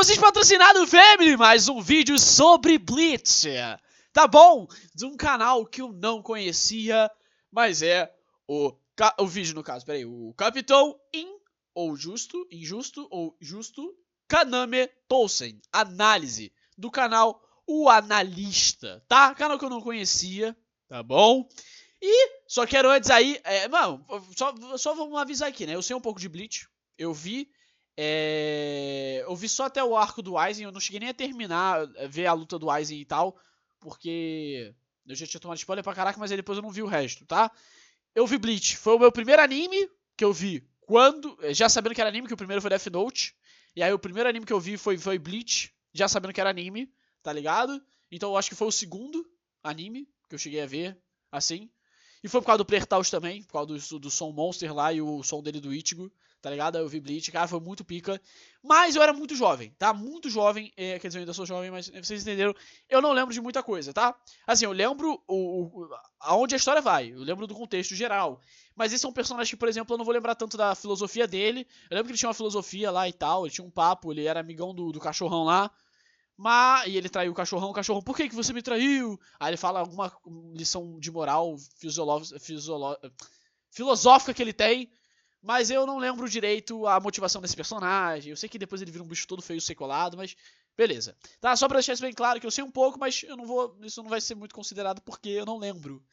vocês patrocinado, Family, mais um vídeo sobre Bleach, tá bom? De um canal que eu não conhecia, mas é o vídeo, no caso, peraí, o Capitão Injusto ou Justo, Kaname Tousen, análise do canal O Analista, tá? Canal que eu não conhecia, tá bom? E só quero antes aí, mano, só vamos avisar aqui, né? Eu sei um pouco de Bleach, eu vi só até o arco do Aizen, eu não cheguei nem a terminar, ver a luta do Aizen e tal, porque eu já tinha tomado spoiler pra caraca, mas aí depois eu não vi o resto, tá? Eu vi Bleach, foi o meu primeiro anime que eu vi quando, já sabendo que era anime, que o primeiro foi Death Note, e aí o primeiro anime que eu vi foi Bleach, já sabendo que era anime, tá ligado? Então eu acho que foi o segundo anime que eu cheguei a ver, assim. E foi por causa do Plertaus também, por causa do som Monster lá e o som dele do Ichigo, tá ligado? Aí eu vi Bleach, cara, foi muito pica. Mas eu era muito jovem, tá? Muito jovem, quer dizer, eu ainda sou jovem, mas vocês entenderam, eu não lembro de muita coisa, tá? Assim, eu lembro aonde a história vai, eu lembro do contexto geral. Mas esse é um personagem que, por exemplo, eu não vou lembrar tanto da filosofia dele. Eu lembro que ele tinha uma filosofia lá e tal, ele tinha um papo, ele era amigão do cachorrão lá. E ele traiu o cachorrão, por que você me traiu? Aí ele fala alguma lição de moral filosófica que ele tem, mas eu não lembro direito a motivação desse personagem. Eu sei que depois ele vira um bicho todo feio, secolado, mas beleza. Tá, só pra deixar isso bem claro que eu sei um pouco, mas isso não vai ser muito considerado porque eu não lembro.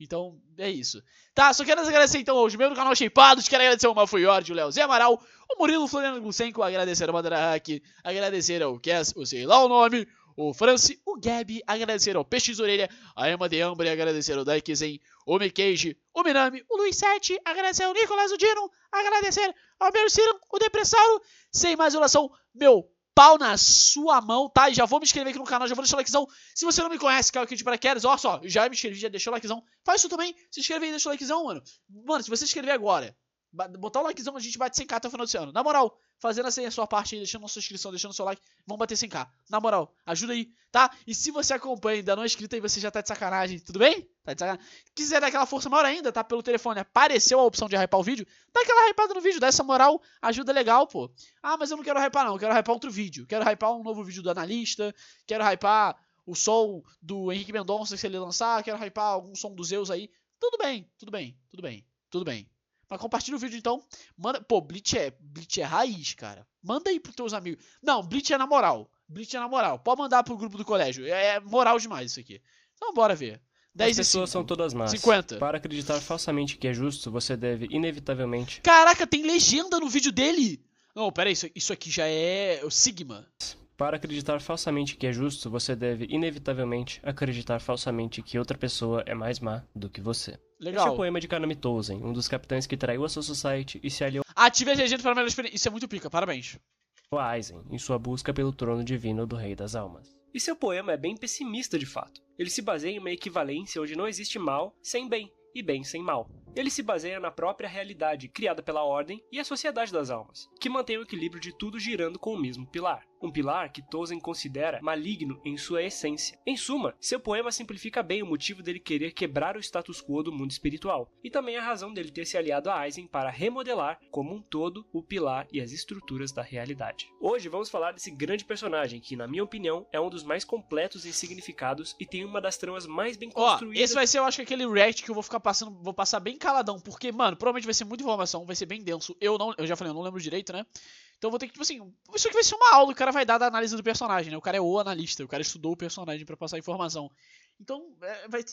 Então, é isso. Tá, só quero agradecer então aos membros do canal Shapeados, quero agradecer ao Mafuiord, o Léo Zé Amaral, o Murilo Floriano Glusenko, agradecer ao Mandara Hack, agradecer ao Cass, o sei lá o nome, o Franci, o Gabi, agradecer ao Peixe de Orelha, a Emma de Ambre, agradecer ao Daikizen, o Mikage, o Minami, o Luiz 7, agradecer ao Nicolas, o Dino, agradecer ao Merciran, o Depressauro, sem mais enrolação, meu pau na sua mão, tá? E já vou me inscrever aqui no canal, já vou deixar o likezão. Se você não me conhece, caiu aqui de paraquedas, olha só, já me inscrevi, já deixou o likezão. Faz isso também, se inscreve aí, deixa o likezão, mano. Mano, se você se inscrever agora, botar o likezão, a gente bate 100k até o final desse ano. Na moral, fazendo assim a sua parte aí, deixando a sua inscrição, deixando o seu like, vamos bater 100k. Na moral, ajuda aí, tá? E se você acompanha ainda não é inscrito aí, você já tá de sacanagem, tudo bem? Tá de sacanagem. Quiser dar aquela força maior ainda, tá? Pelo telefone, apareceu a opção de hypar o vídeo, dá aquela hypada no vídeo, dá essa moral, ajuda legal, pô. Ah, mas eu não quero hypar não, eu quero hypar outro vídeo. Quero hypar um novo vídeo do analista, quero hypar o som do Henrique Mendonça se ele lançar, quero hypar algum som dos Zeus aí. Tudo bem, tudo bem, tudo bem, tudo bem. Mas compartilha o vídeo então. Manda, pô, Bleach é raiz, cara. Manda aí pros teus amigos. Não, Bleach é na moral. Bleach é na moral. Pode mandar pro grupo do colégio. É moral demais isso aqui. Então bora ver. 10 As pessoas 5. são todas más. 50. Para acreditar falsamente que é justo, você deve inevitavelmente... Caraca, tem legenda no vídeo dele. Não, pera aí, isso aqui já é o Sigma. Para acreditar falsamente que é justo, você deve inevitavelmente acreditar falsamente que outra pessoa é mais má do que você. Legal. Este é o poema de Kaname Tousen, um dos capitães que traiu a Soul Society e se aliou Ative a legenda para a melhor experiência. Isso é muito pica, parabéns. a Aizen, em sua busca pelo trono divino do Rei das Almas. E seu poema é bem pessimista de fato. Ele se baseia em uma equivalência onde não existe mal sem bem, e bem sem mal. Ele se baseia na própria realidade criada pela Ordem e a Sociedade das Almas, que mantém o equilíbrio de tudo girando com o mesmo pilar. Um pilar que Tousen considera maligno em sua essência. Em suma, seu poema simplifica bem o motivo dele querer quebrar o status quo do mundo espiritual, e também a razão dele ter se aliado a Aizen para remodelar, como um todo, o pilar e as estruturas da realidade. Hoje vamos falar desse grande personagem que, na minha opinião, é um dos mais completos em significados e tem uma das tramas mais bem construídas. Esse vai ser, eu acho que aquele react que eu vou passar bem caladão, porque, mano, provavelmente vai ser muita informação, vai ser bem denso. Eu já falei, eu não lembro direito, né? Então eu vou ter que, tipo assim, isso aqui vai ser uma aula, o cara vai dar da análise do personagem, né? O cara é o analista, o cara estudou o personagem pra passar informação. Então,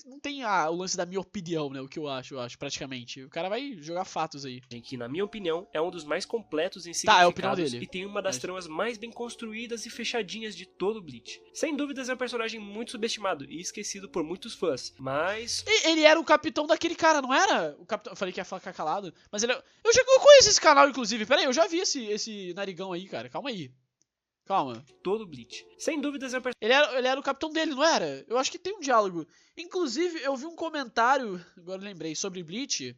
não tem o lance da minha opinião, né? O que eu acho, praticamente. O cara vai jogar fatos aí. Que, na minha opinião, é um dos mais completos em Tá, é a opinião significados dele. e tem uma das tramas mais bem construídas e fechadinhas de todo o Bleach. Sem dúvidas é um personagem muito subestimado e esquecido por muitos fãs, mas... Ele era o capitão daquele cara, não era? O capitão, eu falei que ia ficar calado, mas ele é... Eu conheço esse canal, inclusive. Pera aí, eu já vi esse narigão aí, cara. Calma aí. Calma. Todo Bleach. Sem dúvidas é um Ele era o capitão dele, não era? Eu acho que tem um diálogo. Inclusive, eu vi um comentário, agora eu lembrei, sobre Bleach.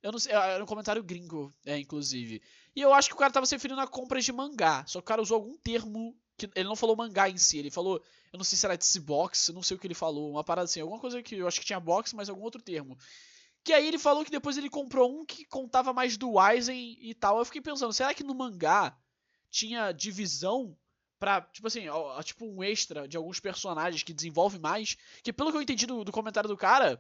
Eu não sei, era um comentário gringo, inclusive. E eu acho que o cara tava se referindo a compras de mangá. Só que o cara usou algum termo que ele não falou mangá em si. Ele falou, eu não sei se era desse box, não sei o que ele falou. Uma parada assim, alguma coisa que eu acho que tinha box, mas algum outro termo. Que aí ele falou que depois ele comprou um que contava mais do Aizen e tal. Eu fiquei pensando, será que no mangá tinha divisão pra, tipo assim, tipo um extra de alguns personagens que desenvolve mais. Que pelo que eu entendi do comentário do cara,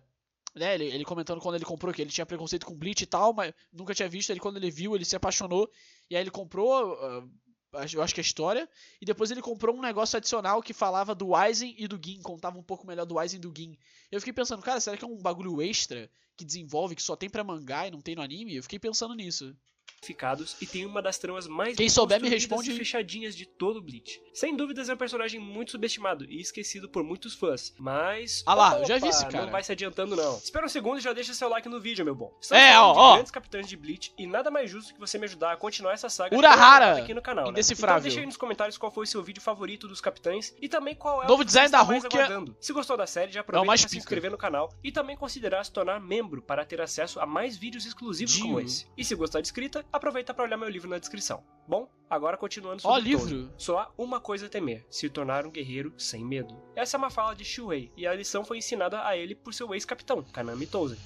né, ele comentando quando ele comprou que ele tinha preconceito com Bleach e tal, mas nunca tinha visto, ele quando ele viu, ele se apaixonou, e aí ele comprou, eu acho que a história, e depois ele comprou um negócio adicional que falava do Aizen e do Gin, contava um pouco melhor do Aizen e do Gin. Eu fiquei pensando, cara, será que é um bagulho extra que desenvolve, que só tem pra mangá e não tem no anime? Eu fiquei pensando nisso. E tem uma das tramas mais Quem bem souber me construídas responde e aí. fechadinhas de todo o Bleach. Sem dúvidas é um personagem muito subestimado e esquecido por muitos fãs, mas... Ah lá, eu já vi esse cara. Não vai se adiantando não. Espera um segundo e já deixa seu like no vídeo, meu bom. Estamos falando de grandes capitães de Bleach e nada mais justo que você me ajudar a continuar essa saga Urahara, aqui no canal, né? indecifrável. Então deixa aí nos comentários qual foi o seu vídeo favorito dos capitães e também qual é Novo o que design você da está mais Rukia. aguardando. Se gostou da série, já aproveita mais para se pica. inscrever no canal e também considerar se tornar membro para ter acesso a mais vídeos exclusivos como esse. E se gostar de escrita, aproveita para olhar meu livro na descrição. Bom, agora continuando sobre livro. Só há uma coisa a temer: se tornar um guerreiro sem medo. Essa é uma fala de Shuhei, e a lição foi ensinada a ele por seu ex-capitão, Kanami Touzen.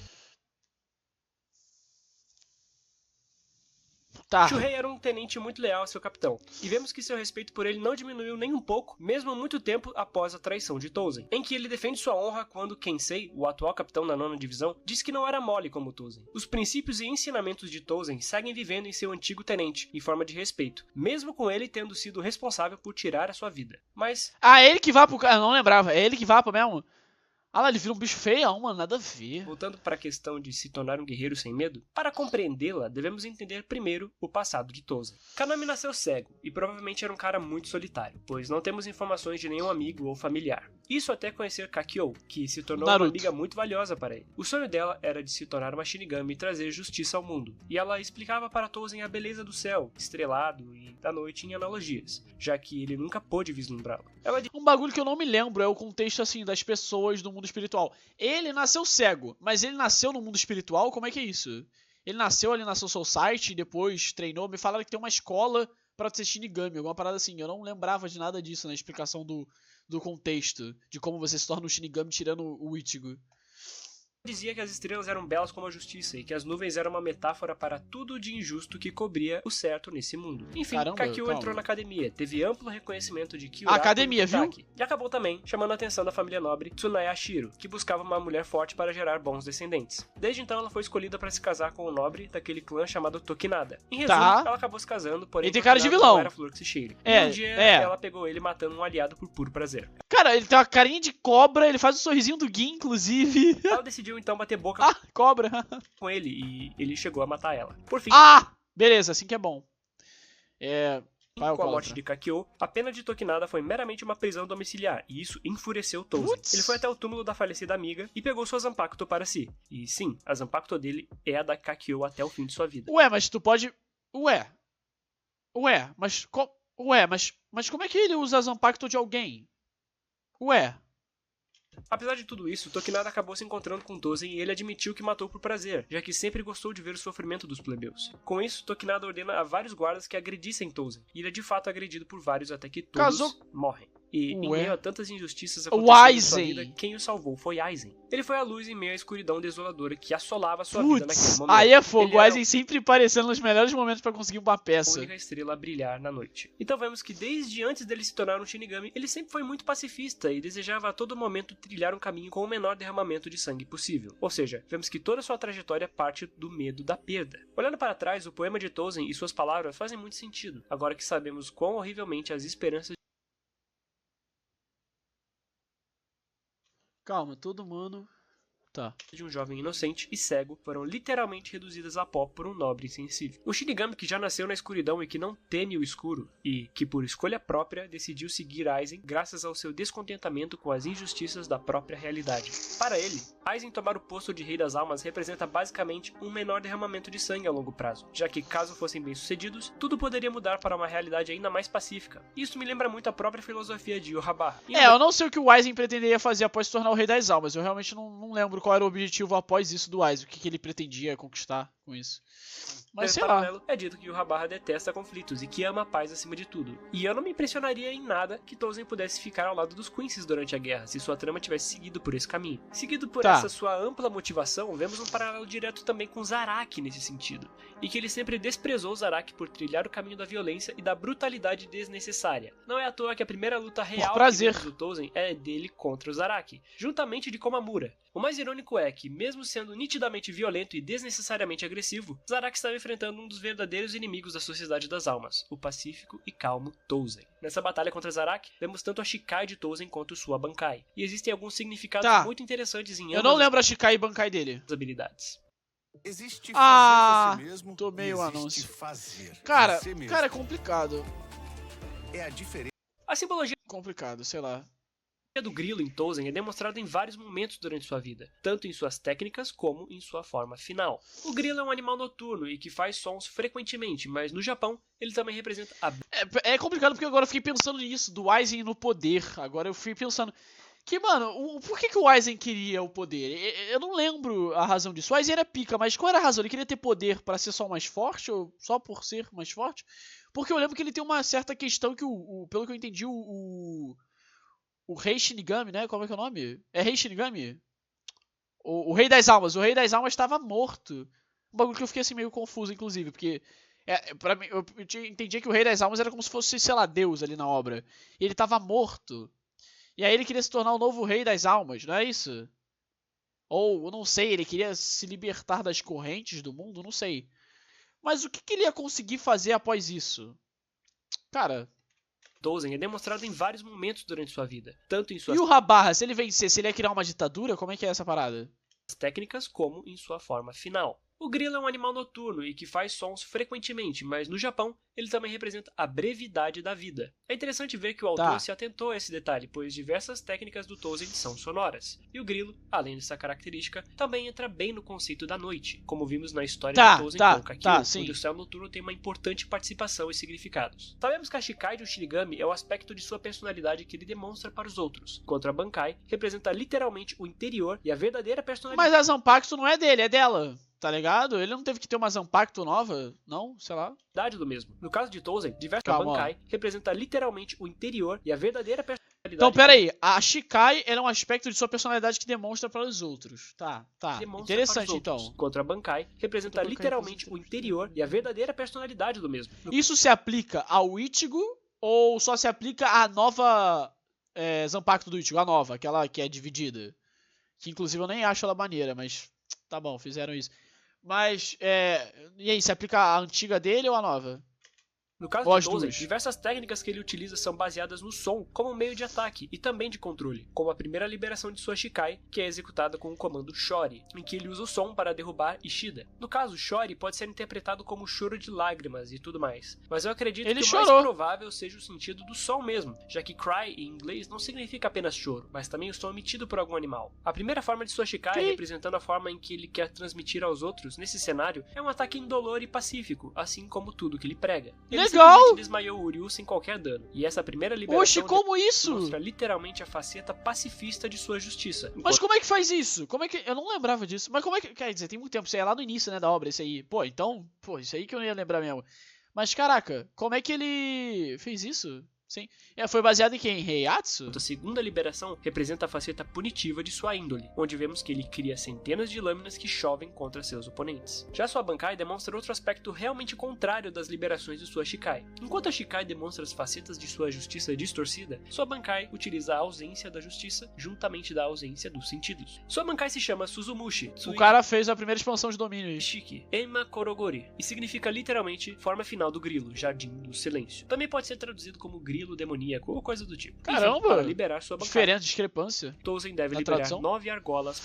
Tá. Shuhei era um tenente muito leal a seu capitão, e vemos que seu respeito por ele não diminuiu nem um pouco, mesmo muito tempo após a traição de Touzen, em que ele defende sua honra quando Kensei, o atual capitão da 9ª divisão, diz que não era mole como Touzen. Os princípios e ensinamentos de Touzen seguem vivendo em seu antigo tenente, em forma de respeito, mesmo com ele tendo sido responsável por tirar a sua vida. Mas... Ah, é ele que vai pro cara, não lembrava, é ele que vai pro mesmo? Ah lá, ele vira um bicho feião, mano, nada a ver. Voltando para a questão de se tornar um guerreiro sem medo, para compreendê-la, devemos entender primeiro o passado de Touzen. Kanami nasceu cego e provavelmente era um cara muito solitário, pois não temos informações de nenhum amigo ou familiar. Isso até conhecer Kakyo, que se tornou uma amiga muito valiosa para ele. O sonho dela era de se tornar uma Shinigami e trazer justiça ao mundo, e ela explicava para Touzen a beleza do céu, estrelado e da noite em analogias, já que ele nunca pôde vislumbrá-la. Um bagulho que eu não me lembro é o contexto assim das pessoas do mundo espiritual. Ele nasceu cego, mas ele nasceu no mundo espiritual? Como é que é isso? Ele nasceu ali na Soul Society e depois treinou. Me falaram que tem uma escola pra ser Shinigami, alguma parada assim. Eu não lembrava de nada disso na explicação do contexto, de como você se torna um Shinigami tirando o Ichigo. Dizia que as estrelas eram belas como a justiça e que as nuvens eram uma metáfora para tudo de injusto que cobria o certo nesse mundo. Enfim, Kakyo entrou na academia, teve amplo reconhecimento de Kyuraku academia, viu? E acabou também chamando a atenção da família nobre Tsunaya Shiro, que buscava uma mulher forte para gerar bons descendentes. Desde então ela foi escolhida para se casar com o nobre daquele clã chamado Tokinada. Em resumo, ela acabou se casando, porém ele tem cara de vilão. Não era flor que se cheire. E um dia ela pegou ele matando um aliado por puro prazer. Cara, ele tem uma carinha de cobra, ele faz o sorrisinho do Gin, inclusive. Ela decidiu então bater boca cobra com ele e ele chegou a matar ela. Por fim, beleza, assim que é bom. Com a morte de Kakyo, a pena de Tokinada foi meramente uma prisão domiciliar, e isso enfureceu Touzen. Ele foi até o túmulo da falecida amiga e pegou sua Zanpakuto para si. E sim, a Zanpakuto dele é a da Kakyo até o fim de sua vida. Mas tu pode... Mas como é que ele usa a Zanpakuto de alguém? Apesar de tudo isso, Tokinada acabou se encontrando com Touzen e ele admitiu que matou por prazer, já que sempre gostou de ver o sofrimento dos plebeus. Com isso, Tokinada ordena a vários guardas que agredissem Touzen, e ele é de fato agredido por vários até que todos morrem. E em meio a tantas injustiças acontecendo em sua vida, quem o salvou foi Aizen. Ele foi a luz em meio à escuridão desoladora que assolava sua vida naquele momento. Aí é fogo, Aizen sempre aparecendo nos melhores momentos pra conseguir uma peça. A única estrela a brilhar na noite. Então vemos que desde antes dele se tornar um Shinigami, ele sempre foi muito pacifista e desejava a todo momento trilhar um caminho com o menor derramamento de sangue possível. Ou seja, vemos que toda sua trajetória parte do medo da perda. Olhando para trás, o poema de Touzen e suas palavras fazem muito sentido, agora que sabemos quão horrivelmente as esperanças Calma, todo mundo... Tá. De um jovem inocente e cego foram literalmente reduzidas a pó por um nobre insensível. Um Shinigami que já nasceu na escuridão e que não teme o escuro, e que por escolha própria decidiu seguir Aizen graças ao seu descontentamento com as injustiças da própria realidade. Para ele, Aizen tomar o posto de Rei das Almas representa basicamente um menor derramamento de sangue a longo prazo, já que caso fossem bem-sucedidos, tudo poderia mudar para uma realidade ainda mais pacífica. Isso me lembra muito a própria filosofia de Yojimbo. Eu não sei o que o Aizen pretenderia fazer após se tornar o Rei das Almas, eu realmente não lembro qual era o objetivo após isso do Aizen, o que ele pretendia conquistar com isso. Mas Nesse sei lá. paralelo, é dito que o Habarra detesta conflitos e que ama a paz acima de tudo. E eu não me impressionaria em nada que Tolkien pudesse ficar ao lado dos Quincy's durante a guerra, se sua trama tivesse seguido por esse caminho. Seguido por Tá. essa sua ampla motivação, vemos um paralelo direto também com Zaraki nesse sentido, e que ele sempre desprezou Zaraki por trilhar o caminho da violência e da brutalidade desnecessária. Não é à toa que a primeira luta real que prazer. vemos do Tolkien é dele contra o Zaraki, juntamente de Komamura. O mais irônico é que, mesmo sendo nitidamente violento e desnecessariamente agressivo, Zaraki estava enfrentando um dos verdadeiros inimigos da Sociedade das Almas, o pacífico e calmo Tolkien. Nessa batalha contra Zaraki, vemos tanto a Shikai de Tolkien quanto sua Bankai, e existem alguns significados Tá. muito interessantes em Eu não ambas lembro a Shikai e Bankai dele. as habilidades. Existe fazer Ah, você mesmo, tomei o existe anúncio. fazer Cara, você mesmo. cara, é complicado. É a diferença. A simbologia Complicado, sei lá. do grilo em Tolkien é demonstrada em vários momentos durante sua vida, tanto em suas técnicas como em sua forma final. O grilo é um animal noturno e que faz sons frequentemente, mas no Japão ele também representa a É complicado porque agora eu fiquei pensando nisso, do Aizen no poder. Agora eu fui pensando que, mano, por que o Aizen queria o poder? Eu não lembro a razão disso. O Aizen era pica, mas qual era a razão? Ele queria ter poder pra ser só mais forte ou só por ser mais forte? Porque eu lembro que ele tem uma certa questão que, pelo que eu entendi, o Rei Shinigami, né? Como é que é o nome? É Rei Shinigami? O Rei das Almas. O Rei das Almas estava morto. Um bagulho que eu fiquei assim meio confuso, inclusive, porque pra mim, eu entendia que o Rei das Almas era como se fosse, sei lá, Deus ali na obra. E ele estava morto. E aí ele queria se tornar o novo Rei das Almas, não é isso? Ou, eu não sei, ele queria se libertar das correntes do mundo, não sei. Mas o que ele ia conseguir fazer após isso? Cara, Tolkien é demonstrado em vários momentos durante sua vida, tanto em e suas o Habarra, se ele vencesse, ele ia criar uma ditadura? Como é que é essa parada? técnicas como em sua forma final. O grilo é um animal noturno e que faz sons frequentemente, mas no Japão ele também representa a brevidade da vida. É interessante ver que o autor Tá. se atentou a esse detalhe, pois diversas técnicas do Tolkien são sonoras. E o grilo, além dessa característica, também entra bem no conceito da noite, como vimos na história Tá, de Tolkien tá, com Kakyo, tá, sim. onde o céu noturno tem uma importante participação e significados. Sabemos que a Shikai de um Shinigami é o aspecto de sua personalidade que ele demonstra para os outros, enquanto a Bankai representa literalmente o interior e a verdadeira personalidade. Mas a Zanpakuto não é dele, é dela. Tá ligado? Ele não teve que ter uma Zanpakuto nova? Não? Sei lá. Do mesmo. No caso de Tolkien, diversa Calma, Bankai representa literalmente o interior e a verdadeira personalidade. Então, pera aí. A Shikai ela é um aspecto de sua personalidade que demonstra para os outros. Tá. demonstra Interessante, para os outros. então. Contra a Bankai representa Contra a Bankai literalmente representa o interior e a verdadeira personalidade do mesmo. Isso se aplica ao Ichigo ou só se aplica à nova Zanpakuto do Ichigo? A nova, aquela que é dividida. Que inclusive eu nem acho ela maneira, mas tá bom, fizeram isso. Mas, e aí, se aplica a antiga dele ou a nova? No caso Ou de as Tolkien, duas? diversas técnicas que ele utiliza são baseadas no som como meio de ataque e também de controle, como a primeira liberação de sua Shikai, que é executada com o comando Shori, em que ele usa o som para derrubar Ishida. No caso, Shori pode ser interpretado como choro de lágrimas e tudo mais, mas eu acredito Ele que o chorou. mais provável seja o sentido do som mesmo, já que cry em inglês não significa apenas choro, mas também o som emitido por algum animal. A primeira forma de sua Shikai, Sim. representando a forma em que ele quer transmitir aos outros nesse cenário, é um ataque indolor e pacífico, assim como tudo que ele prega. Ele Legal! simplesmente desmaiou o Uryu sem qualquer dano. E essa primeira liberação Oxe, como isso? demonstra literalmente a faceta pacifista de sua justiça. Mas como é que faz isso? Como é que. Eu não lembrava disso. Mas como é que. Quer dizer, tem muito tempo. Isso aí é lá no início, né, da obra, isso aí. Pô, então. Pô, isso aí que eu não ia lembrar mesmo. Mas caraca, como é que ele fez isso? Sim. Foi baseado em quem? Em Heiatsu? A segunda liberação representa a faceta punitiva de sua índole, onde vemos que ele cria centenas de lâminas que chovem contra seus oponentes. Já sua Bankai demonstra outro aspecto realmente contrário das liberações de sua Shikai. Enquanto a Shikai demonstra as facetas de sua justiça distorcida, sua Bankai utiliza a ausência da justiça juntamente da ausência dos sentidos. Sua Bankai se chama Suzumushi. O cara fez a primeira expansão de domínio aí. Shiki, Ema Korogori, e significa literalmente forma final do grilo, jardim do silêncio. Também pode ser traduzido como grilo demoníaco ou coisa do tipo. Caramba! Enfim, para liberar sua Bankai, Diferente, discrepância. Tolkien deve Na liberar tradução? 9 argolas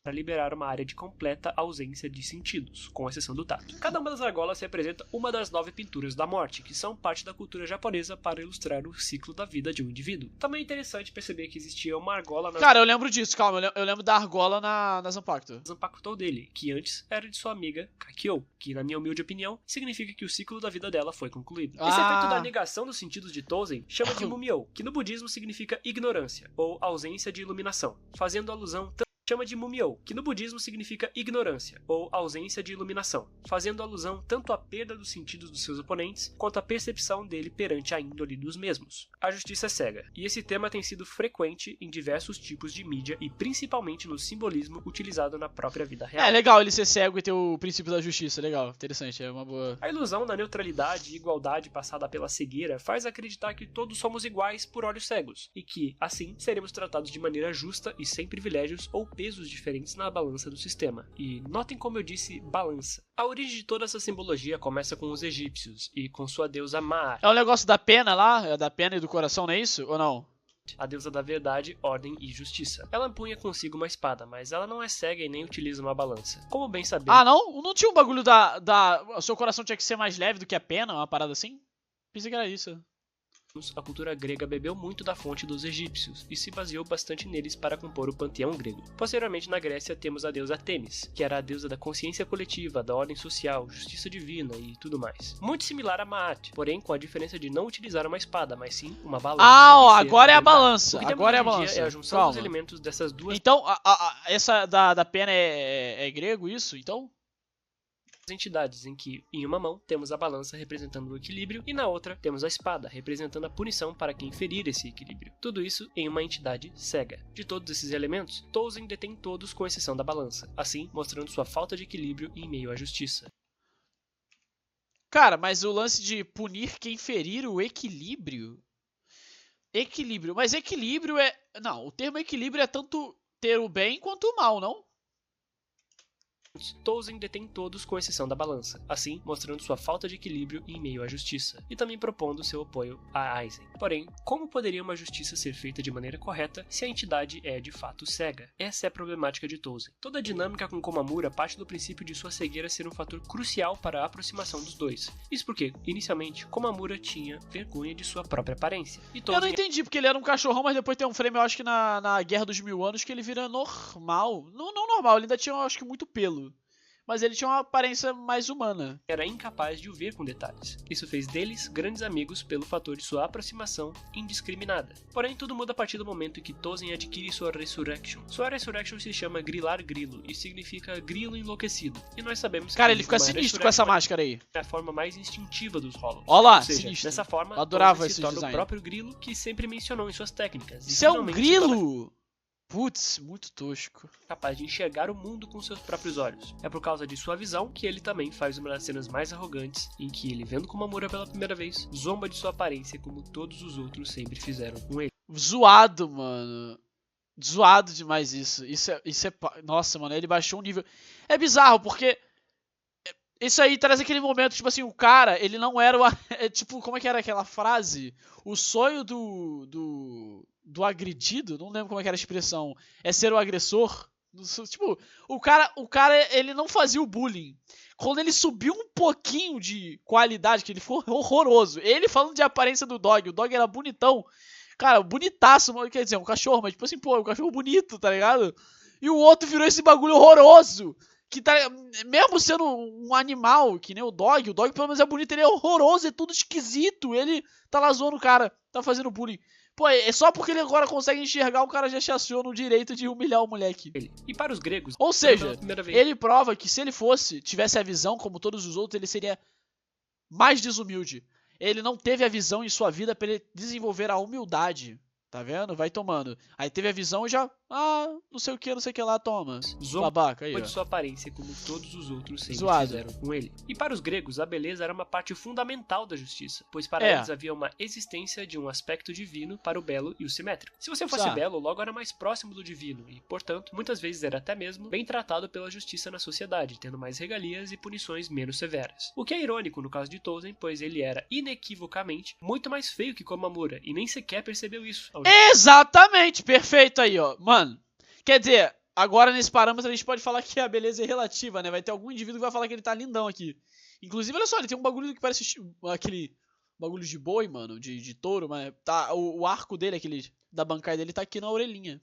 para liberar uma área de completa ausência de sentidos, com exceção do tato. Cada uma das argolas representa uma das 9 pinturas da morte, que são parte da cultura japonesa para ilustrar o ciclo da vida de um indivíduo. Também é interessante perceber que existia uma argola na Cara, eu lembro disso, calma. Eu lembro da argola na Zanpakuto. Zanpakuto dele, que antes era de sua amiga Kakyo, que na minha humilde opinião, significa que o ciclo da vida dela foi concluído. Esse Ah. efeito da negação dos sentidos de Tolkien chama de Mumyo, que no budismo significa ignorância, ou ausência de iluminação, fazendo alusão chama de Mumyo, que no budismo significa ignorância, ou ausência de iluminação, fazendo alusão tanto à perda dos sentidos dos seus oponentes, quanto à percepção dele perante a índole dos mesmos. A justiça é cega, e esse tema tem sido frequente em diversos tipos de mídia e principalmente no simbolismo utilizado na própria vida real. É legal ele ser cego e ter o princípio da justiça, legal, interessante, é uma boa... A ilusão da neutralidade e igualdade passada pela cegueira faz acreditar que todos somos iguais por olhos cegos, e que, assim, seremos tratados de maneira justa e sem privilégios ou pesos diferentes na balança do sistema. E notem como eu disse balança. A origem de toda essa simbologia começa com os egípcios e com sua deusa Ma'at. É o negócio da pena lá, é da pena e do coração, não é isso? Ou não? A deusa da verdade, ordem e justiça. Ela empunha consigo uma espada, mas ela não é cega e nem utiliza uma balança. Como bem sabemos... Ah, não? Não tinha um bagulho o seu coração tinha que ser mais leve do que a pena, uma parada assim? Pensei que era isso. A cultura grega bebeu muito da fonte dos egípcios e se baseou bastante neles para compor o panteão grego. Posteriormente, na Grécia, temos a deusa Têmis, que era a deusa da consciência coletiva, da ordem social, justiça divina e tudo mais. Muito similar a Ma'at, porém com a diferença de não utilizar uma espada, mas sim uma balança. Ah, ó, agora é a balança. Agora é a balança. balança. É a junção dos elementos dessas duas... Então, essa da pena é grego, isso? Então... entidades em que, em uma mão, temos a balança representando o equilíbrio e na outra temos a espada representando a punição para quem ferir esse equilíbrio. Tudo isso em uma entidade cega. De todos esses elementos, Tolkien detém todos com exceção da balança, assim mostrando sua falta de equilíbrio em meio à justiça. Cara, mas o lance de punir quem ferir o equilíbrio... Equilíbrio, mas equilíbrio é... Não, o termo equilíbrio é tanto ter o bem quanto o mal, não? Tolkien detém todos com exceção da balança, assim mostrando sua falta de equilíbrio em meio à justiça, e também propondo seu apoio a Aizen. Porém, como poderia uma justiça ser feita de maneira correta se a entidade é de fato cega? Essa é a problemática de Tolkien. Toda a dinâmica com Komamura parte do princípio de sua cegueira ser um fator crucial para a aproximação dos dois. Isso porque, inicialmente, Komamura tinha vergonha de sua própria aparência. E Eu não entendi, porque ele era um cachorrão, mas depois tem um frame, eu acho que na Guerra dos Mil Anos, que ele vira normal. Não normal, ele ainda tinha, eu acho que, muito pelo. Mas ele tinha uma aparência mais humana. Era incapaz de o ver com detalhes. Isso fez deles grandes amigos pelo fator de sua aproximação indiscriminada. Porém, tudo muda a partir do momento em que Tolkien adquire sua Resurrection. Sua Resurrection se chama Grilar Grilo e significa grilo enlouquecido. E nós sabemos Cara, que ele fica sinistro com essa máscara aí. É a forma mais instintiva dos Hollows. Olha lá, ou seja, sinistro. dessa forma, Eu adorava Tolkien esse se torna design. o próprio grilo que sempre mencionou em suas técnicas. Isso é um grilo? Putz, muito tosco. Capaz de enxergar o mundo com seus próprios olhos. É por causa de sua visão que ele também faz uma das cenas mais arrogantes, em que ele, vendo Komamura pela primeira vez, zomba de sua aparência como todos os outros sempre fizeram com ele. Zoado, mano. Zoado demais isso. Isso é... Nossa, mano, ele baixou um nível... É bizarro, porque... Isso aí traz aquele momento, tipo assim, o cara, ele não era o... tipo, como é que era aquela frase? O sonho do agredido, não lembro como é que era a expressão, é ser o agressor. Tipo, o cara, ele não fazia o bullying. Quando ele subiu um pouquinho de qualidade, que ele ficou horroroso. Ele falando de aparência do Dog, o Dog era bonitão. Cara, bonitaço, quer dizer, um cachorro, mas tipo assim, pô, um cachorro bonito, tá ligado? E o outro virou esse bagulho horroroso. Que tá, mesmo sendo um animal, que nem o Dog pelo menos é bonito, ele é horroroso, é tudo esquisito. Ele tá lá zoando o cara, tá fazendo bullying. Pô, é só porque ele agora consegue enxergar, o cara já chaciona o direito de humilhar o moleque. E para os gregos... Ou seja, ele prova que se ele tivesse a visão como todos os outros, ele seria mais desumilde. Ele não teve a visão em sua vida pra ele desenvolver a humildade. Tá vendo? Vai tomando. Aí teve a visão e já... não sei o que lá, toma. Babaca, aí, ó. De sua aparência como todos os outros sempre Zoado. fizeram com ele. E para os gregos, a beleza era uma parte fundamental da justiça, pois para eles havia uma existência de um aspecto divino para o belo e o simétrico. Se você fosse belo, logo era mais próximo do divino e, portanto, muitas vezes era até mesmo bem tratado pela justiça na sociedade, tendo mais regalias e punições menos severas. O que é irônico no caso de Tolkien, pois ele era inequivocamente muito mais feio que Komamura e nem sequer percebeu isso. Exatamente, perfeito aí, ó. Mano, quer dizer, agora nesse parâmetro a gente pode falar que a beleza é relativa, né? Vai ter algum indivíduo que vai falar que ele tá lindão aqui. Inclusive, olha só, ele tem um bagulho que parece aquele bagulho de boi, mano, de touro, mas tá, o arco dele, aquele da bancada dele, tá aqui na orelhinha.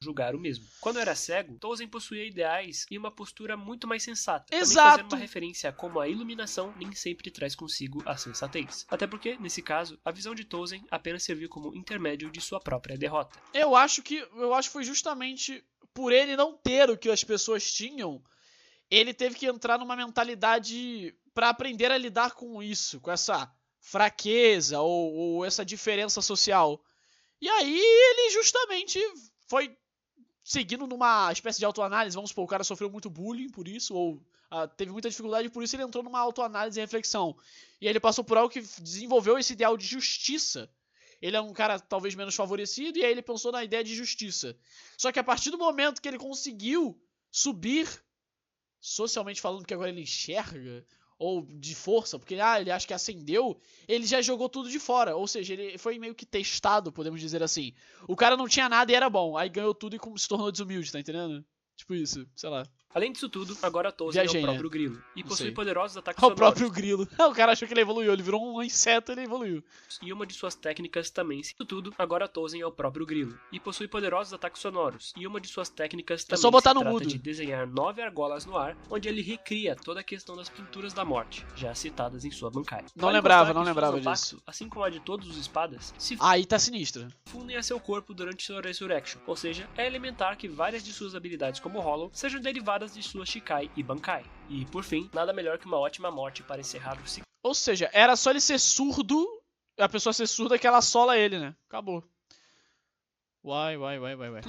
Julgar o mesmo. Quando era cego, Tolkien possuía ideais e uma postura muito mais sensata. Exato. Também fazendo uma referência a como a iluminação nem sempre traz consigo a sensatez. Até porque, nesse caso, a visão de Tolkien apenas serviu como intermédio de sua própria derrota. Eu acho que foi justamente por ele não ter o que as pessoas tinham, ele teve que entrar numa mentalidade pra aprender a lidar com isso, com essa fraqueza ou essa diferença social. E aí ele justamente foi seguindo numa espécie de autoanálise. Vamos supor, o cara sofreu muito bullying por isso, ou teve muita dificuldade por isso, ele entrou numa autoanálise e reflexão. E aí ele passou por algo que desenvolveu esse ideal de justiça. Ele é um cara talvez menos favorecido, e aí ele pensou na ideia de justiça. Só que a partir do momento que ele conseguiu subir, socialmente falando, que agora ele enxerga, ou de força, porque ele acha que ascendeu, ele já jogou tudo de fora. Ou seja, ele foi meio que testado, podemos dizer assim. O cara não tinha nada e era bom, aí ganhou tudo e se tornou desumilde, tá entendendo? Tipo isso, sei lá. Além disso tudo, agora Tozen é o próprio grilo, e Não possui sei. poderosos ataques É o sonoros. próprio grilo. O cara achou que ele evoluiu, ele virou um inseto e ele evoluiu. E uma de suas técnicas também. Isso tudo, agora Tozen é o próprio grilo, e possui poderosos ataques sonoros. E uma de suas técnicas também só botar se no trata mudo. de desenhar 9 argolas no ar, onde ele recria toda a questão das pinturas da morte, já citadas em sua Bankai. Não Vale lembrava constar que suas disso. Zanpakuto, assim como a de todos os espadas, se Aí tá sinistro. fundem a seu corpo durante sua Resurrection, ou seja, é elementar que várias de suas habilidades como Hollow sejam derivadas de sua Shikai e Bankai. E, por fim, nada melhor que uma ótima morte para encerrar o ciclo. Ou seja, era só ele ser surdo, a pessoa ser surda que ela assola ele, né? Acabou. Uai.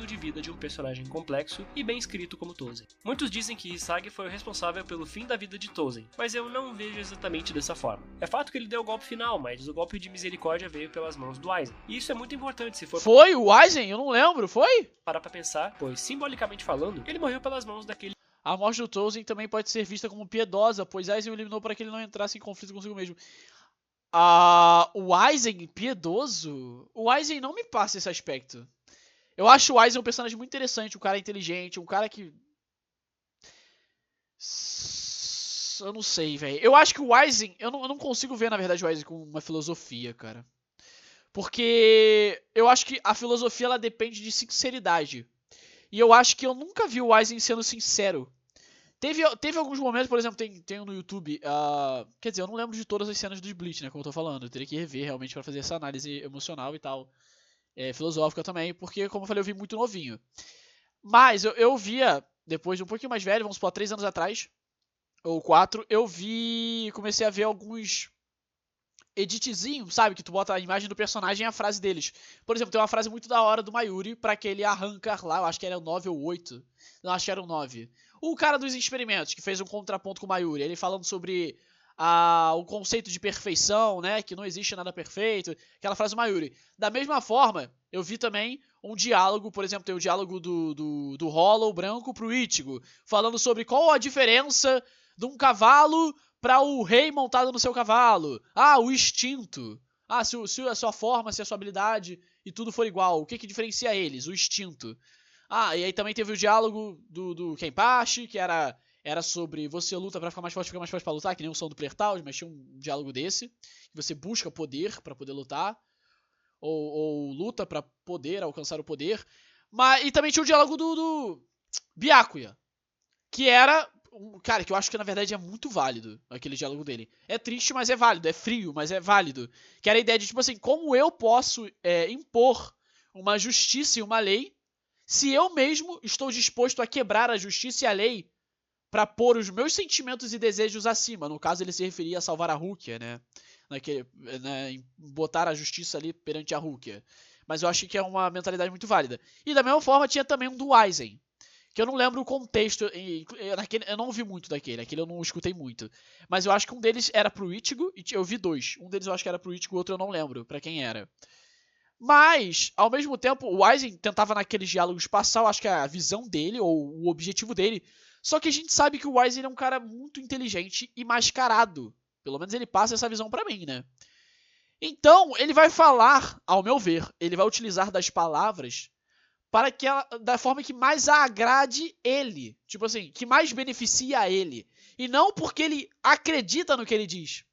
De vida de um personagem complexo e bem escrito como Tozen. Muitos dizem que Hisagi foi o responsável pelo fim da vida de Tozen, mas eu não vejo exatamente dessa forma. É fato que ele deu o golpe final, mas o golpe de misericórdia veio pelas mãos do Aizen. E isso é muito importante se for Foi o Aizen? Eu não lembro, foi? parar pra pensar, pois, simbolicamente falando, ele morreu pelas mãos daquele A morte do Tozen também pode ser vista como piedosa, pois Aizen o eliminou para que ele não entrasse em conflito consigo mesmo. O Aizen piedoso? O Aizen não me passa esse aspecto. Eu acho o Aizen um personagem muito interessante, um cara inteligente, um cara que... Eu não sei, velho. Eu acho que o Aizen... Eu não consigo ver, na verdade, o Aizen com uma filosofia, cara. Porque eu acho que a filosofia, ela depende de sinceridade. E eu acho que eu nunca vi o Aizen sendo sincero. Teve alguns momentos, por exemplo, tem no YouTube... quer dizer, eu não lembro de todas as cenas do Bleach, né? Como eu tô falando. Eu teria que rever, realmente, pra fazer essa análise emocional e tal. Filosófica também, porque, como eu falei, eu vi muito novinho. Mas eu via, depois de um pouquinho mais velho, vamos supor, 3 anos atrás, ou 4, comecei a ver alguns editzinhos, sabe? Que tu bota a imagem do personagem e a frase deles. Por exemplo, tem uma frase muito da hora do Mayuri, pra aquele arrancar lá, eu acho que era o 9 ou 8. Não, acho que era o 9. O cara dos experimentos, que fez um contraponto com o Mayuri, ele falando sobre... o conceito de perfeição, né? Que não existe nada perfeito. Aquela frase do Mayuri. Da mesma forma, eu vi também um diálogo, por exemplo, tem o diálogo do Hollow branco pro Ichigo, falando sobre qual a diferença de um cavalo para o rei montado no seu cavalo. O instinto. Se a sua forma, se a sua habilidade e tudo for igual, o que diferencia eles? O instinto. E aí também teve o diálogo do Kenpachi, que era sobre você luta pra ficar mais forte pra lutar, que nem o som do Player Taos, mas tinha um diálogo desse. Que você busca poder pra poder lutar. Ou luta pra poder alcançar o poder. E também tinha o diálogo do Byakuya. Que era... Cara, que eu acho que na verdade é muito válido aquele diálogo dele. É triste, mas é válido. É frio, mas é válido. Que era a ideia de, tipo assim, como eu posso impor uma justiça e uma lei se eu mesmo estou disposto a quebrar a justiça e a lei pra pôr os meus sentimentos e desejos acima. No caso, ele se referia a salvar a Rukia, né? Em botar a justiça ali perante a Rukia. Mas eu acho que é uma mentalidade muito válida. E da mesma forma, tinha também um do Aizen. Que eu não lembro o contexto. Eu não ouvi muito daquele. Aquele eu não escutei muito. Mas eu acho que um deles era pro Ichigo. E eu vi 2. Um deles eu acho que era pro Ichigo, o outro eu não lembro pra quem era. Mas, ao mesmo tempo, o Aizen tentava naqueles diálogos passar, eu acho que a visão dele, ou o objetivo dele. Só que a gente sabe que o Aizen é um cara muito inteligente e mascarado. Pelo menos ele passa essa visão pra mim, né? Então, ele vai falar, ao meu ver, ele vai utilizar das palavras para que da forma que mais agrade ele. Tipo assim, que mais beneficia a ele. E não porque ele acredita no que ele diz.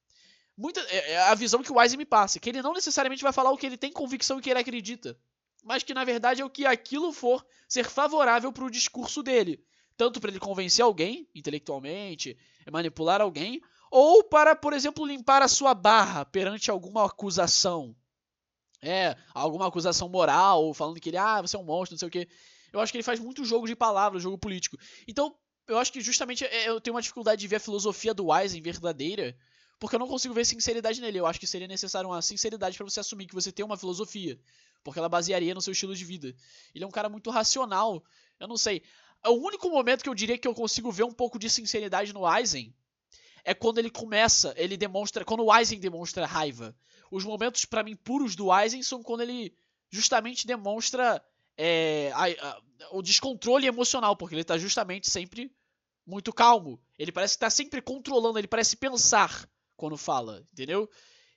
É a visão que o Aizen me passa. Que ele não necessariamente vai falar o que ele tem convicção e que ele acredita. Mas que na verdade é o que aquilo for ser favorável pro discurso dele. Tanto para ele convencer alguém, intelectualmente, manipular alguém, ou para, por exemplo, limpar a sua barra perante alguma acusação. Alguma acusação moral, falando que ele, você é um monstro, não sei o quê. Eu acho que ele faz muito jogo de palavras, jogo político. Então, eu acho que justamente eu tenho uma dificuldade de ver a filosofia do Aizen verdadeira, porque eu não consigo ver sinceridade nele. Eu acho que seria necessário uma sinceridade pra você assumir que você tem uma filosofia, porque ela basearia no seu estilo de vida. Ele é um cara muito racional. Eu não sei. O único momento que eu diria que eu consigo ver um pouco de sinceridade no Aizen é quando ele demonstra, quando o Aizen demonstra raiva. Os momentos pra mim puros do Aizen são quando ele justamente demonstra o descontrole emocional, porque ele tá justamente sempre muito calmo. Ele parece que tá sempre controlando, ele parece pensar quando fala, entendeu?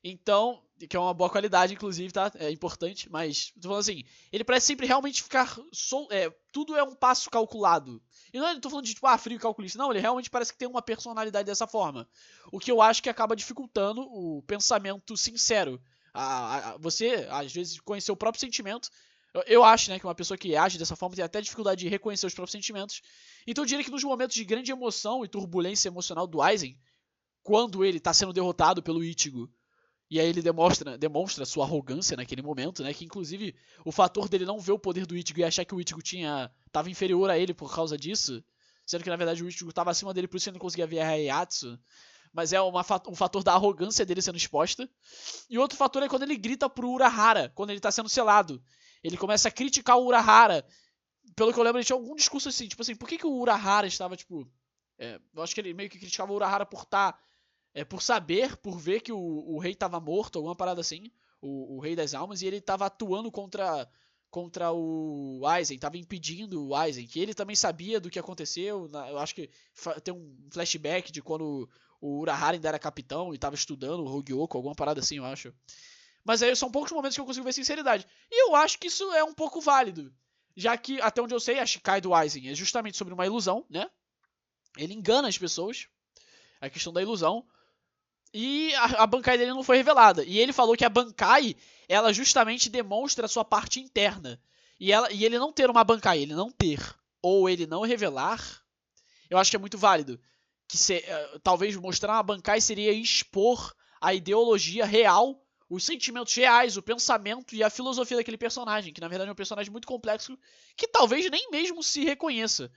Então, que é uma boa qualidade, inclusive, tá? É importante, mas tô falando assim, ele parece sempre realmente ficar tudo é um passo calculado. E não tô falando de tipo, frio e calculista, não, ele realmente parece que tem uma personalidade dessa forma. O que eu acho que acaba dificultando o pensamento sincero. Você, às vezes, conhecer o próprio sentimento. Eu acho, né, que uma pessoa que age dessa forma tem até dificuldade de reconhecer os próprios sentimentos. Então eu diria que nos momentos de grande emoção e turbulência emocional do Aizen, quando ele tá sendo derrotado pelo Ichigo, e aí ele demonstra sua arrogância naquele momento, né? Que inclusive o fator dele não ver o poder do Ichigo e achar que o Ichigo tava inferior a ele por causa disso, sendo que na verdade o Ichigo tava acima dele, por isso ele não conseguia ver a Heiatsu. Mas é um fator da arrogância dele sendo exposta. E outro fator é quando ele grita pro Urahara, quando ele tá sendo selado. Ele começa a criticar o Urahara. Pelo que eu lembro, ele tinha algum discurso assim, tipo assim, por que o Urahara estava, tipo... eu acho que ele meio que criticava o Urahara por por ver que o rei tava morto, alguma parada assim, o rei das almas, e ele tava atuando contra o Aizen, tava impedindo o Aizen, que ele também sabia do que aconteceu. Eu acho que tem um flashback de quando o Urahara ainda era capitão e tava estudando o Hogyoku, alguma parada assim, eu acho. Mas aí são poucos momentos que eu consigo ver sinceridade. E eu acho que isso é um pouco válido, já que, até onde eu sei, a Shikai do Aizen é justamente sobre uma ilusão, né? Ele engana as pessoas, a questão da ilusão. E a Bankai dele não foi revelada. E ele falou que a Bankai, ela justamente demonstra a sua parte interna. E ele não ter uma Bankai, ele não ter, ou ele não revelar, eu acho que é muito válido. Talvez mostrar uma Bankai seria expor a ideologia real, os sentimentos reais, o pensamento e a filosofia daquele personagem, que na verdade é um personagem muito complexo, que talvez nem mesmo se reconheça.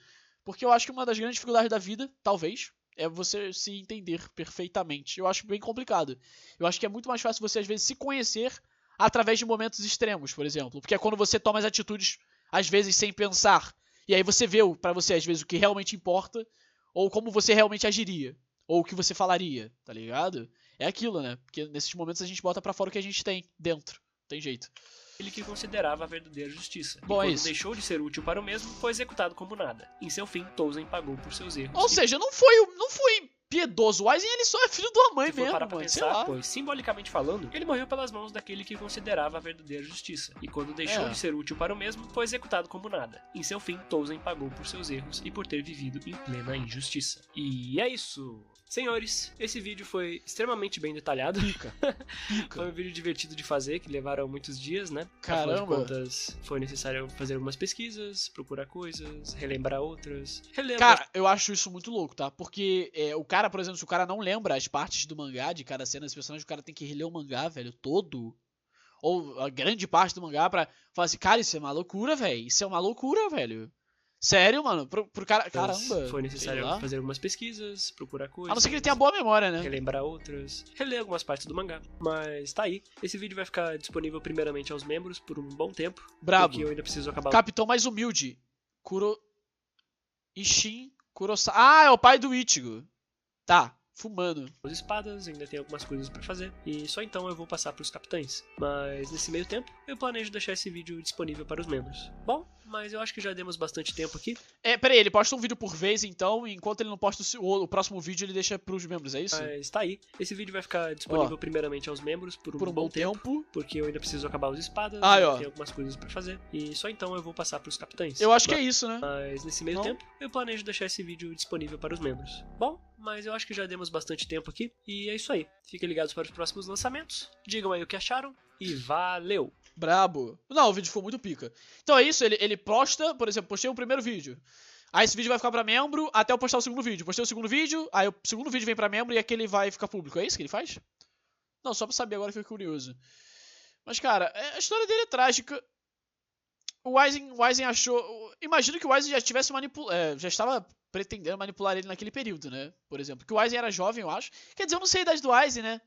Porque eu acho que uma das grandes dificuldades da vida, talvez, é você se entender perfeitamente. Eu acho bem complicado. Eu acho que é muito mais fácil você, às vezes, se conhecer através de momentos extremos, por exemplo. Porque é quando você toma as atitudes, às vezes, sem pensar. E aí você vê, pra você, às vezes, o que realmente importa, ou como você realmente agiria, ou o que você falaria, tá ligado? É aquilo, né? Porque nesses momentos a gente bota pra fora o que a gente tem dentro. Não tem jeito. Ele que considerava a verdadeira justiça. Bom, e quando deixou de ser útil para o mesmo, foi executado como nada. Em seu fim, Touzen pagou por seus erros. Ou seja, não foi piedoso. O Aizen, ele só é filho de uma mãe Se for mesmo, parar pra mano. Sei pensar, lá. pois, simbolicamente falando, ele morreu pelas mãos daquele que considerava a verdadeira justiça. E quando deixou de ser útil para o mesmo, foi executado como nada. Em seu fim, Touzen pagou por seus erros e por ter vivido em plena injustiça. E é isso. Senhores, esse vídeo foi extremamente bem detalhado. Pica. Foi um vídeo divertido de fazer, que levaram muitos dias, né? Caramba. Afinal de contas, foi necessário fazer algumas pesquisas, procurar coisas, relembrar outras. Cara, eu acho isso muito louco, tá? Porque o cara, por exemplo, se o cara não lembra as partes do mangá, de cada cena dos personagens, o cara tem que reler o mangá, velho, todo. Ou a grande parte do mangá pra falar assim, cara, isso é uma loucura, velho. Isso é uma loucura, velho. Sério, mano? Pro cara. Caramba. Foi necessário fazer algumas pesquisas, procurar coisas. A não ser que ele tenha boa memória, né? Relembrar outras, reler algumas partes do mangá. Mas tá aí. Esse vídeo vai ficar disponível primeiramente aos membros por um bom tempo. Brabo. Porque eu ainda preciso acabar. Capitão mais humilde. Ishin Kurosawa. Ah, é o pai do Ichigo. Tá. Fumando. As espadas, ainda tem algumas coisas pra fazer. E só então eu vou passar pros capitães. Mas nesse meio tempo, eu planejo deixar esse vídeo disponível para os membros. Bom, mas eu acho que já demos bastante tempo aqui. Peraí, ele posta um vídeo por vez então, e enquanto ele não posta o próximo vídeo, ele deixa pros membros, é isso? Mas tá aí. Esse vídeo vai ficar disponível primeiramente aos membros por um bom tempo. Porque eu ainda preciso acabar as espadas, ainda tem algumas coisas pra fazer. E só então eu vou passar pros capitães. Eu acho que é isso, né? Mas nesse meio tempo, eu planejo deixar esse vídeo disponível para os membros. Bom, mas eu acho que já demos bastante tempo aqui. E é isso aí. Fiquem ligados para os próximos lançamentos. Digam aí o que acharam. E valeu! Brabo. Não, o vídeo ficou muito pica. Então é isso, ele posta, por exemplo, postei o primeiro vídeo. Aí esse vídeo vai ficar pra membro até eu postar o segundo vídeo. Postei o segundo vídeo, aí o segundo vídeo vem pra membro e aquele vai ficar público. É isso que ele faz? Não, só pra saber agora, fiquei curioso. Mas, cara, a história dele é trágica. O Aizen achou... Imagino que o Aizen já tivesse já estava pretendendo manipular ele naquele período, né? Por exemplo. Que o Aizen era jovem, eu acho. Quer dizer, eu não sei a idade do Aizen, né?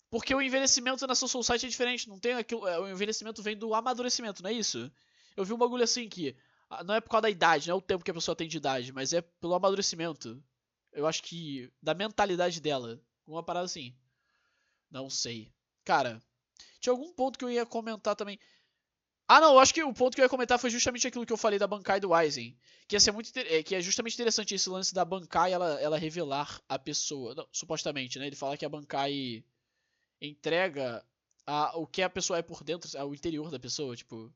Porque o envelhecimento na Soul Society é diferente. Não tem aquilo... O envelhecimento vem do amadurecimento, não é isso? Eu vi um bagulho assim que... Não é por causa da idade, não é o tempo que a pessoa tem de idade, mas é pelo amadurecimento. Eu acho que... Da mentalidade dela. Uma parada assim. Não sei. Cara, tinha algum ponto que eu ia comentar também. Ah, não, eu acho que o ponto que eu ia comentar foi justamente aquilo que eu falei da Bankai do Aizen. Que ia ser que é justamente interessante esse lance da Bankai ela revelar a pessoa. Não, supostamente, né? Ele fala que a Bankai entrega o que a pessoa é por dentro, o interior da pessoa, tipo.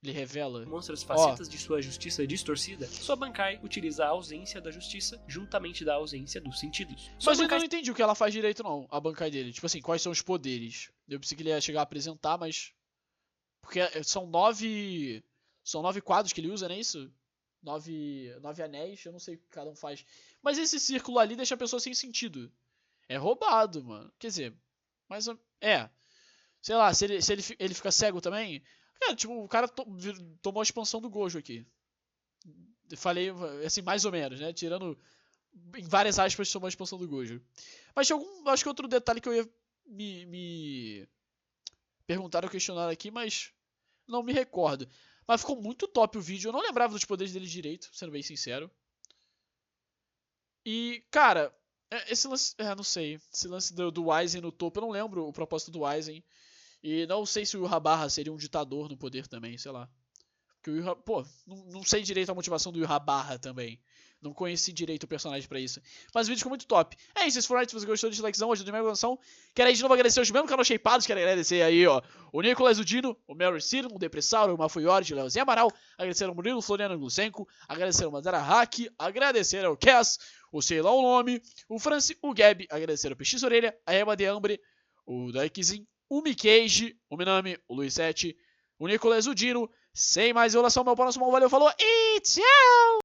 Ele revela. Mostra as facetas de sua justiça distorcida. Sua Bankai utiliza a ausência da justiça juntamente da ausência dos sentidos. Mas eu ainda não entendi o que ela faz direito, não, a Bankai dele. Tipo assim, quais são os poderes? Eu pensei que ele ia chegar a apresentar, mas... Porque são 9 quadros que ele usa, não é isso? 9 anéis, eu não sei o que cada um faz. Mas esse círculo ali deixa a pessoa sem sentido. É roubado, mano. Quer dizer, mas sei lá, se ele fica cego também. Cara, tipo, o cara tomou a expansão do Gojo aqui. Eu falei, assim, mais ou menos, né? Tirando, em várias aspas, tomou a expansão do Gojo. Mas tinha acho que outro detalhe que eu ia me perguntaram ou questionaram aqui, mas não me recordo. Mas ficou muito top o vídeo. Eu não lembrava dos poderes dele direito, sendo bem sincero. E, cara, esse lance... não sei. Esse lance do Aizen no topo, eu não lembro o propósito do Aizen. E não sei se o Yhwach seria um ditador no poder também, sei lá. Porque o Yhwach... Pô, não sei direito a motivação do Yhwach também. Não conheci direito o personagem pra isso. Mas o vídeo ficou muito top. É isso, se for se você gostou, deixa o likezão, ajuda a minha canção. Quero aí de novo agradecer os mesmos canais shapeados. Quero agradecer aí, ó, o Nicolas, o Dino, o Mary Ciro, o Depressauro, o Mafuiori, o Leozinho Amaral. Agradecer ao Murilo, Floriano Glusenko. Agradecer ao Mandara Hack. Agradecer ao Cass, o Ceilão Nome, o Franci, o Gabi. Agradecer ao PX Orelha, a Ema de Ambre, o Daikizin, o Mikage, o Minami, o Luiz 7, o Nicolas, o Dino. Sem mais enrolação, meu próximo valeu, falou e tchau!